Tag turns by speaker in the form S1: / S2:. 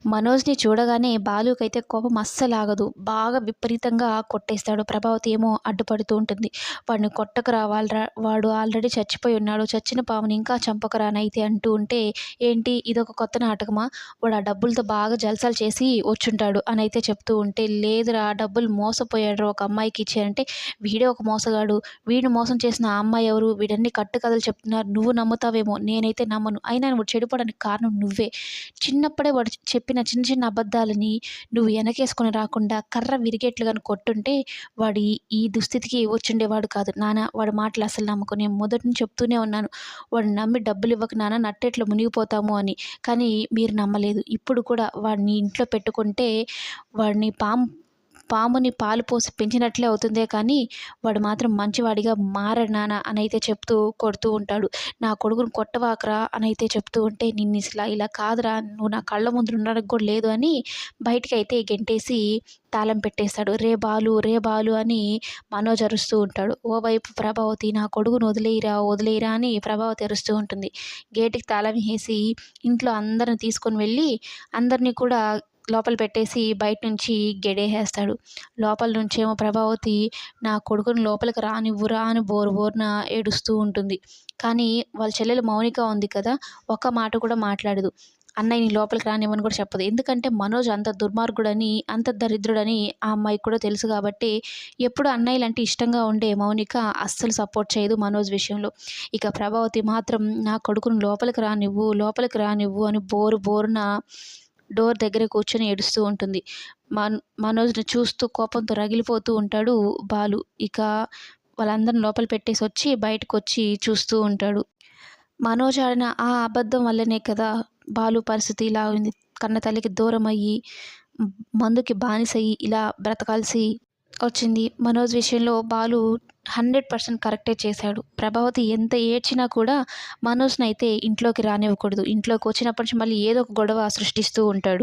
S1: మనోజ్‌ని చూడగానే బాలుకైతే కోపం అస్సలాగదు. బాగా విపరీతంగా కొట్టేస్తాడు. ప్రభావతి ఏమో అడ్డుపడుతూ ఉంటుంది. "వాడిని కొట్టకురా వాడు ఆల్రెడీ చచ్చిపోయి ఉన్నాడు. చచ్చిన పాముని ఇంకా చంపకురా నైతే" అంటూ ఉంటే, "ఏంటి ఇదొక కొత్త నాటకమా? వాడు ఆ డబ్బులతో బాగా జల్సాలు చేసి వచ్చుంటాడు" అనైతే చెప్తూ ఉంటే, "లేదురా డబ్బులు మోసపోయాడురా ఒక అమ్మాయికి ఇచ్చి" అంటే, "వీడే ఒక మోసగాడు. వీడిని మోసం చేసిన ఆ అమ్మాయి ఎవరు? వీడన్ని కట్టుకథలు చెప్తున్నారు. నువ్వు నమ్ముతావేమో నేనైతే నమ్మను. అయినా వాడు చెడిపోవడానికి కారణం నువ్వే. చిన్నప్పుడే వాడు చెప్పిన చిన్న చిన్న అబద్ధాలని నువ్వు వెనకేసుకొని రాకుండా కర్ర విరిగేట్లుగాని కొట్టుంటే వాడు ఈ దుస్థితికి వచ్చుండేవాడు కాదు. నాన్న వాడి మాటలు అసలు నమ్మకు. నేను మొదటి నుంచి చెప్తూనే ఉన్నాను. వాడిని నమ్మి డబ్బులు ఇవ్వకు నాన్న నట్టేట్లో మునిగిపోతాము అని. కానీ మీరు నమ్మలేదు. ఇప్పుడు కూడా వాడిని ఇంట్లో పెట్టుకుంటే వాడిని పాముని పాలు పోసి పెంచినట్లే అవుతుందే కానీ వాడు మాత్రం మంచివాడిగా మారడు నాన్న అనైతే చెప్తూ కొడుతూ ఉంటాడు. "నా కొడుకుని కొట్టవాకరా" అనైతే చెప్తూ ఉంటే, "నిన్ను ఇలా కాదురా నువ్వు నా కళ్ళ ముందు ఉండడానికి కూడా లేదు" అని బయటికైతే గెంటేసి తాళం పెట్టేస్తాడు. "రే బాలు రే బాలు" అని మనోజ్ అరుస్తూ ఉంటాడు. ఓవైపు ప్రభావతి, "నా కొడుకుని వదిలేయరా వదిలేయరా" అని ప్రభావతి అరుస్తూ ఉంటుంది. గేటుకి తాళం వేసి ఇంట్లో అందరిని తీసుకొని వెళ్ళి అందరినీ కూడా లోపల పెట్టేసి బయట నుంచి గెడేసేస్తాడు. లోపల నుంచేమో ప్రభావతి, "నా కొడుకుని లోపలికి రానివ్వురా" అని బోరు బోరున ఏడుస్తూ ఉంటుంది. కానీ వాళ్ళ చెల్లెలు మౌనిక ఉంది కదా, ఒక్క మాట కూడా మాట్లాడదు. అన్నయ్యని లోపలికి రానివ్వని కూడా చెప్పదు. ఎందుకంటే మనోజ్ అంత దుర్మార్గుడని, అంత దరిద్రుడని ఆ అమ్మాయికి కూడా తెలుసు కాబట్టి, ఎప్పుడు అన్నయ్యలంటే ఇష్టంగా ఉండే మౌనిక అస్సలు సపోర్ట్ చేయదు మనోజ్ విషయంలో. ఇక ప్రభావతి మాత్రం, "నా కొడుకుని లోపలికి రానివ్వు" అని బోరు బోరున డోర్ దగ్గర కూర్చొని ఏడుస్తూ ఉంటుంది. మనోజ్‌ని చూస్తూ కోపంతో రగిలిపోతూ ఉంటాడు బాలు. ఇక వాళ్ళందరిని లోపల పెట్టేసొచ్చి బయటకొచ్చి చూస్తూ ఉంటాడు. మనోజ్ ఆడిన ఆ అబద్ధం వల్లనే కదా బాలు పరిస్థితి ఇలా అయింది. కన్న తల్లికి దూరమయ్యి, మందుకి బానిసయ్యి ఇలా బ్రతకాల్సి వచ్చింది. మనోజ్ విషయంలో బాలు 100% కరెక్టే చేశాడు. ప్రభావతి ఎంత ఏడ్చినా కూడా మనోజ్‌నైతే ఇంట్లోకి రానివ్వకూడదు. ఇంట్లోకి వచ్చినప్పటి నుంచి మళ్ళీ ఏదో ఒక గొడవ సృష్టిస్తూ ఉంటాడు.